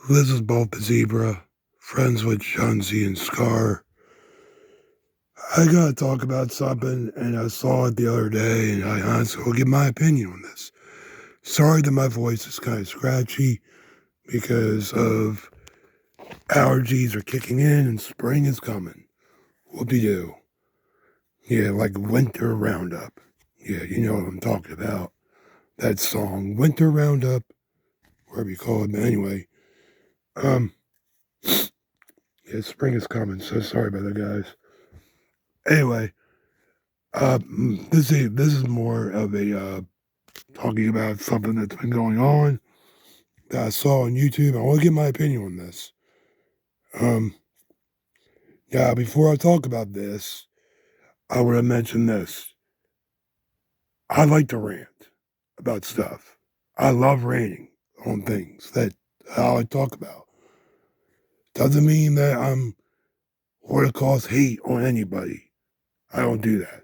This is Bolt the Zebra, friends with Shanzi and Scar. I gotta talk about something, and I saw it the other day, and I honestly will give my opinion on this. Sorry that my voice is kind of scratchy because of allergies are kicking in and spring is coming. Whoop-de-doo. Yeah, like Winter Roundup. Yeah, you know what I'm talking about. That song, Winter Roundup, whatever you call it, but anyway. Um, yeah, spring is coming, so sorry about that, guys. Anyway, this is more of a talking about something that's been going on that I saw on YouTube. I want to get my opinion on this. Um, yeah, before I talk about this, I want to mention this. I like to rant about stuff. I love ranting on things that I talk about. Doesn't mean that I'm or to cause hate on anybody. I don't do that.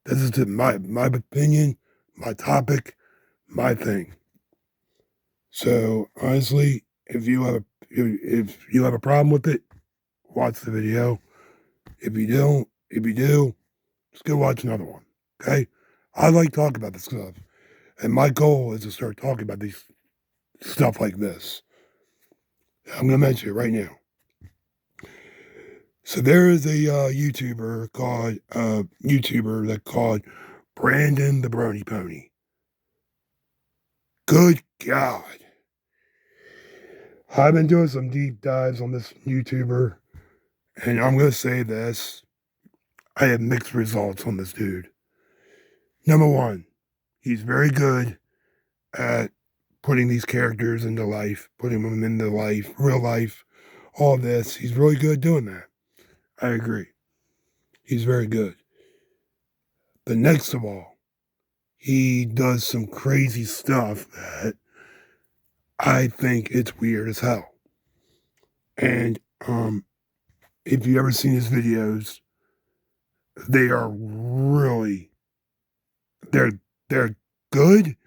This is just my opinion, my topic, my thing. So honestly, if you have a problem with it, watch the video. If you don't, if you do, just go watch another one. Okay? I like talking about this stuff, and my goal is to start talking about these stuff like this. I'm gonna mention it right now. So there is a YouTuber that called Brandon the Brony Pony. Good God. I've been doing some deep dives on this YouTuber, and I'm going to say this. I have mixed results on this dude. Number one, he's very good at putting these characters into life, putting them into life, real life, all this. He's really good at doing that. I agree. He's very good. But next of all, he does some crazy stuff that I think it's weird as hell. And if you ever seen his videos, they are really they're they're good,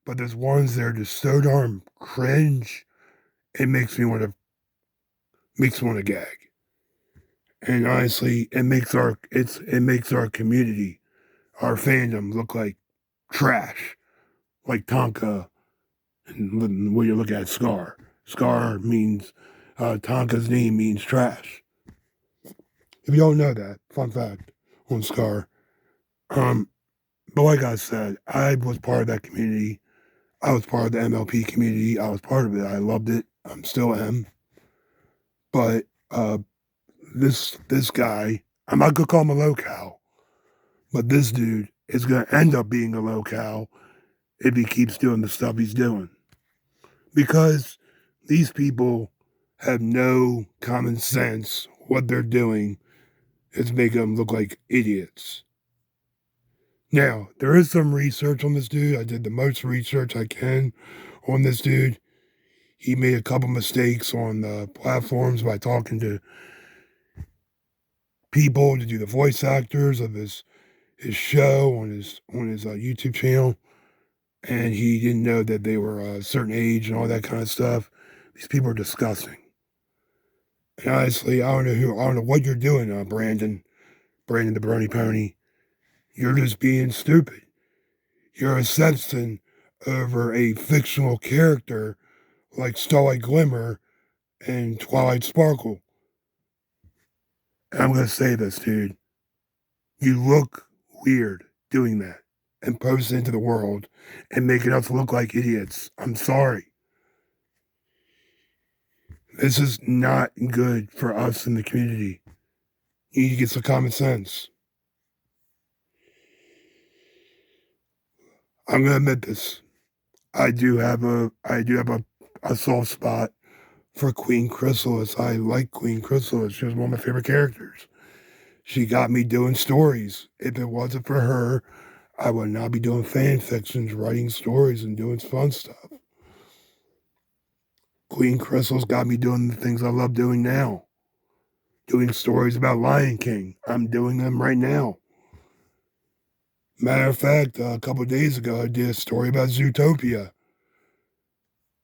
but there's ones that are just so darn cringe. It makes me want to gag. And honestly, it makes our community, our fandom look like trash. Like Tonka, and when you look at Scar. Scar means Tonka's name means trash. If you don't know that, fun fact on Scar. Um, but like I said, I was part of that community. I was part of the MLP community. I was part of it. I loved it. I'm still am. But this guy, I'm not gonna call him a locale, but this dude is gonna end up being a locale if he keeps doing the stuff he's doing. Because these people have no common sense. What they're doing is making them look like idiots. Now, there is some research on this dude. I did the most research I can on this dude. He made a couple mistakes on the platforms by talking to people to do the voice actors of his show on his YouTube channel, and he didn't know that they were a certain age and all that kind of stuff. These people are disgusting. And honestly, I don't know what you're doing, Brandon the Brony Pony. You're just being stupid. You're obsessing over a fictional character like Starlight Glimmer and Twilight Sparkle. And I'm gonna say this, dude. You look weird doing that and posting into the world and making us look like idiots. I'm sorry. This is not good for us in the community. You need to get some common sense. I'm gonna admit this. I do have a soft spot for Queen Chrysalis. I like Queen Chrysalis. She was one of my favorite characters. She got me doing stories. If it wasn't for her, I would not be doing fan fictions, writing stories, and doing fun stuff. Queen Chrysalis got me doing the things I love doing now. Doing stories about Lion King. I'm doing them right now. Matter of fact, a couple of days ago, I did a story about Zootopia.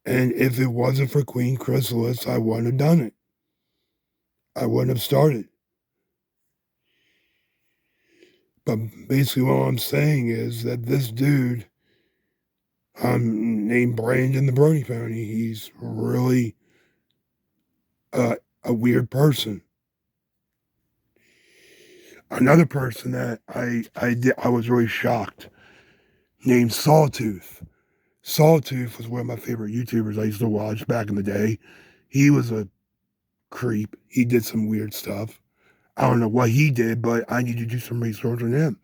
And if it wasn't for Queen Chrysalis, I wouldn't have done it. I wouldn't have started. But basically what I'm saying is that this dude, named Brandon the Brony Pony, he's really a weird person. Another person that I was really shocked, named Sawtooth. Sawtooth was one of my favorite YouTubers I used to watch back in the day. He was a creep. He did some weird stuff. I don't know what he did, but I need to do some research on him.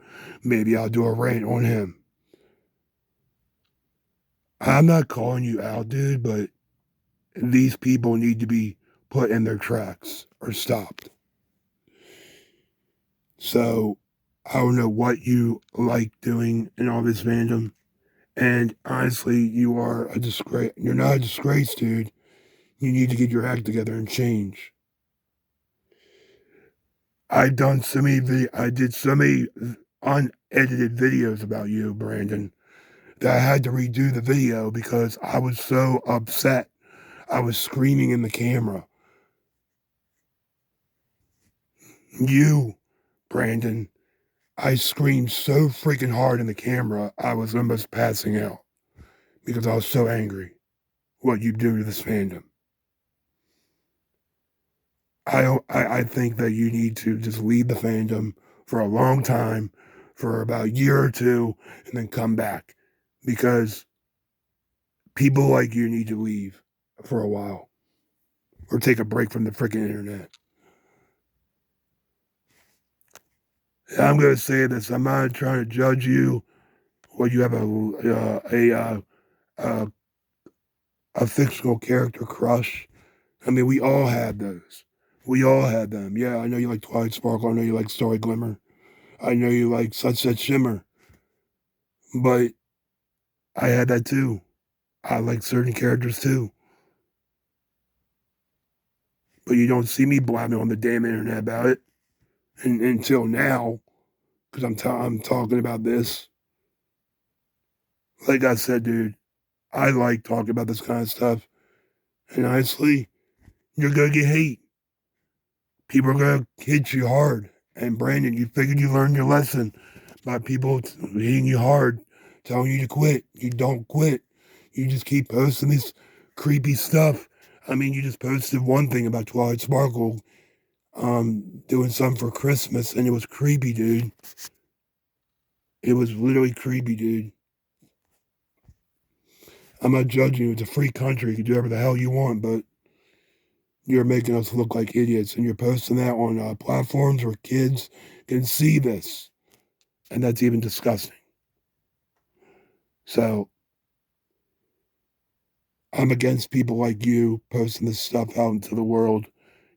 Maybe I'll do a rant on him. I'm not calling you out, dude, but these people need to be put in their tracks or stopped. So I don't know what you like doing in all this fandom. And honestly, you are a disgrace. You're not a disgrace, dude. You need to get your act together and change. I did so many unedited videos about you, Brandon, that I had to redo the video because I was so upset. I was screaming in the camera. You, Brandon, I screamed so freaking hard in the camera, I was almost passing out because I was so angry what you do to this fandom. I think that you need to just leave the fandom for a long time, for about a year or two, and then come back because people like you need to leave for a while or take a break from the freaking internet. I'm going to say this. I'm not trying to judge you or you have a a fictional character crush. I mean, we all had those. We all had them. Yeah, I know you like Twilight Sparkle. I know you like Starry Glimmer. I know you like Sunset Shimmer. But I had that too. I like certain characters too. But you don't see me blabbing on the damn internet about it until now, because I'm talking about this. Like I said, dude, I like talking about this kind of stuff. And honestly, you're gonna get hate. People are gonna hit you hard. And Brandon, you figured you learned your lesson by people hitting you hard, telling you to quit. You don't quit. You just keep posting this creepy stuff. I mean, you just posted one thing about Twilight Sparkle, doing something for Christmas, and it was creepy, dude. It was literally creepy, dude. I'm not judging you. It's a free country. You can do whatever the hell you want, but you're making us look like idiots, and you're posting that on platforms where kids can see this, and that's even disgusting. So I'm against people like you posting this stuff out into the world.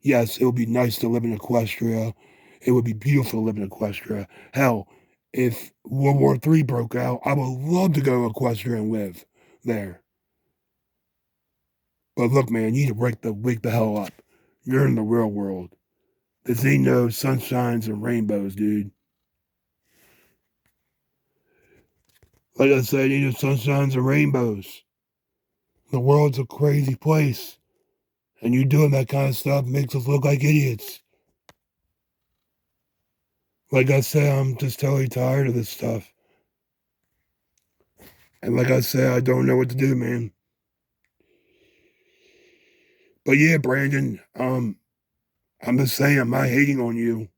Yes, it would be nice to live in Equestria. It would be beautiful to live in Equestria. Hell, if World War III broke out, I would love to go to Equestria and live there. But look, man, you need to wake the hell up. You're in the real world. This ain't no sunshines and rainbows, dude. Like I said, ain't no sunshines and rainbows. The world's a crazy place. And you doing that kind of stuff makes us look like idiots. Like I said, I'm just totally tired of this stuff. And like I said, I don't know what to do, man. But yeah, Brandon, I'm just saying, I'm not hating on you.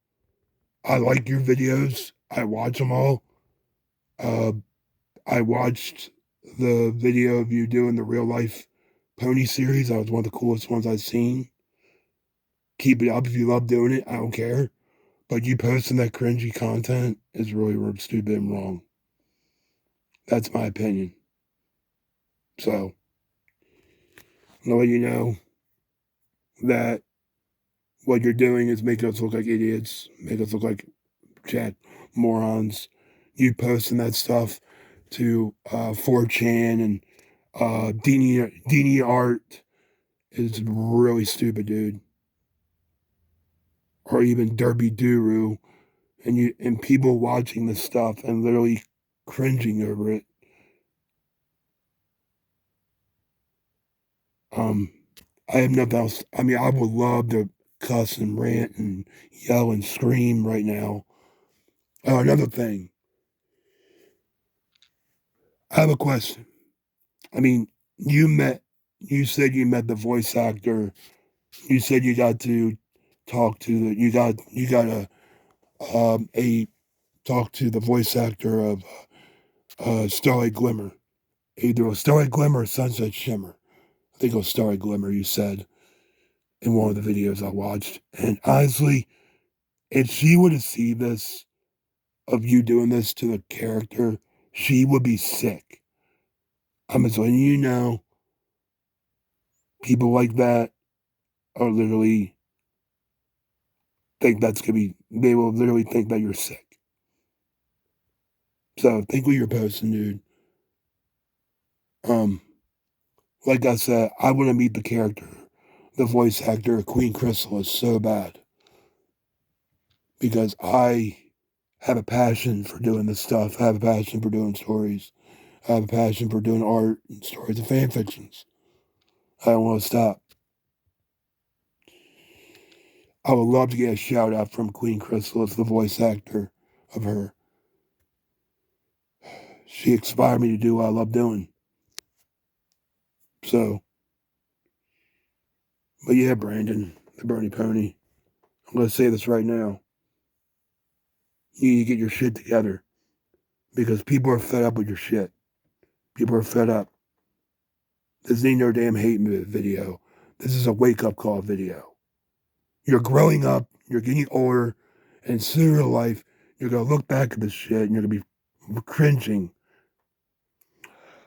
I like your videos. I watch them all. Uh, I watched the video of you doing the real life pony series. That was one of the coolest ones I've seen. Keep it up if you love doing it. I don't care. But you posting that cringy content is really stupid and wrong. That's my opinion. So, I'll let you know that what you're doing is making us look like idiots, make us look like chat morons. You posting that stuff to 4chan and Dini Art is really stupid, dude. Or even Derby Duru, and people watching this stuff and literally cringing over it. Um, I have nothing else. I mean, I would love to cuss and rant and yell and scream right now. Another thing, I have a question. I mean, you said you met the voice actor. You said you got to talk to you got a talk to the voice actor of Starlight Glimmer, either Starlight Glimmer or Sunset Shimmer. I think it was Starlight Glimmer. You said in one of the videos I watched, and honestly, if she were to see this of you doing this to the character, she would be sick. I'm just letting you know, people like that are literally think that's gonna be. They will literally think that you're sick. So think what you're posting, dude. Um, like I said, I want to meet the character, the voice actor, Queen Chrysalis, so bad because I have a passion for doing this stuff. I have a passion for doing stories. I have a passion for doing art and stories and fan fictions. I don't want to stop. I would love to get a shout out from Queen Chrysalis, the voice actor of her. She inspired me to do what I love doing. So, but yeah, Brandon, the Bernie Pony, I'm going to say this right now. You need to get your shit together because people are fed up with your shit. People are fed up. This ain't no damn hate video. This is a wake up call video. You're growing up, you're getting older, and soon in your life, you're going to look back at this shit and you're going to be cringing.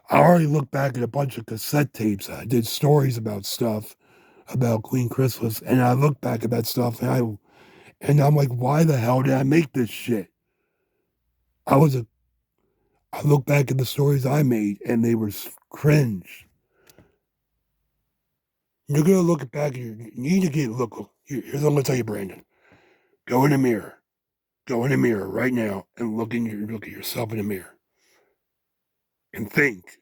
I already looked back at a bunch of cassette tapes. I did stories about stuff about Queen Chrysalis, and I look back at that stuff and I'm like, why the hell did I make this shit? I was a I look back at the stories I made and they were cringe. You're gonna look back and you need to here's what I'm gonna tell you, Brandon. Go in the mirror. Go in the mirror right now and look at yourself in the mirror. And think,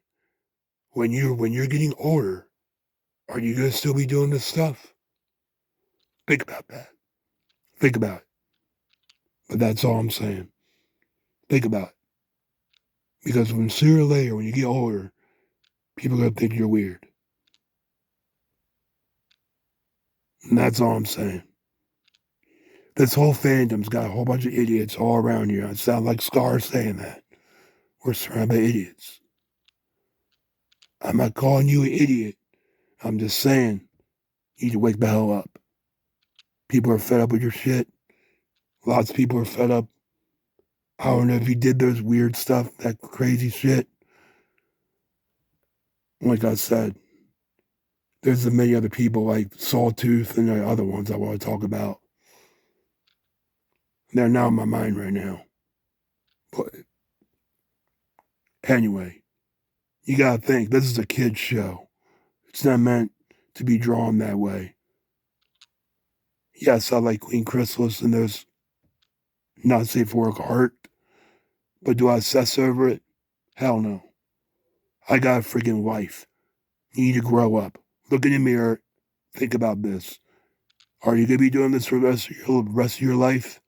when you're getting older, are you gonna still be doing this stuff? Think about that. Think about it. But that's all I'm saying. Think about it. Because when sooner or later, when you get older, people are gonna think you're weird. And that's all I'm saying. This whole fandom's got a whole bunch of idiots all around you. I sound like Scar saying that. We're surrounded by idiots. I'm not calling you an idiot. I'm just saying you need to wake the hell up. People are fed up with your shit. Lots of people are fed up. I don't know if you did those weird stuff, that crazy shit. Like I said, there's many other people like Sawtooth and the other ones I want to talk about. They're not in my mind right now. But anyway, you gotta think, this is a kid's show. It's not meant to be drawn that way. Yes, I like Queen Chrysalis and those not safe for work art, but do I obsess over it? Hell no. I got a freaking life. You need to grow up. Look in the mirror. Think about this. Are you gonna be doing this for the rest of your life?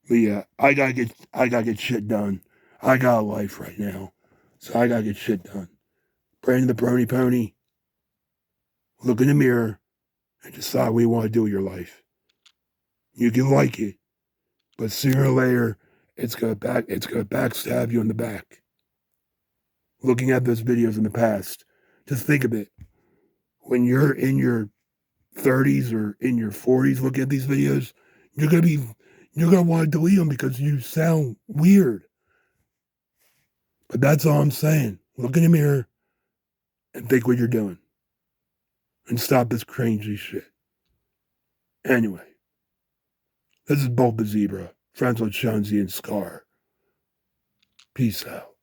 But yeah, I gotta get shit done. I got a life right now, so I gotta get shit done. Brandon the Brony Pony. Look in the mirror and decide what you want to do with your life. You can like it, but sooner or later, it's gonna backstab you in the back. Looking at those videos in the past, just think of it. When you're in your 30s or in your 40s, look at these videos, you're gonna want to delete them because you sound weird. But that's all I'm saying. Look in the mirror and think what you're doing. And stop this crazy shit. Anyway, this is Bolt the Zebra, friends with Shanzi and Scar. Peace out.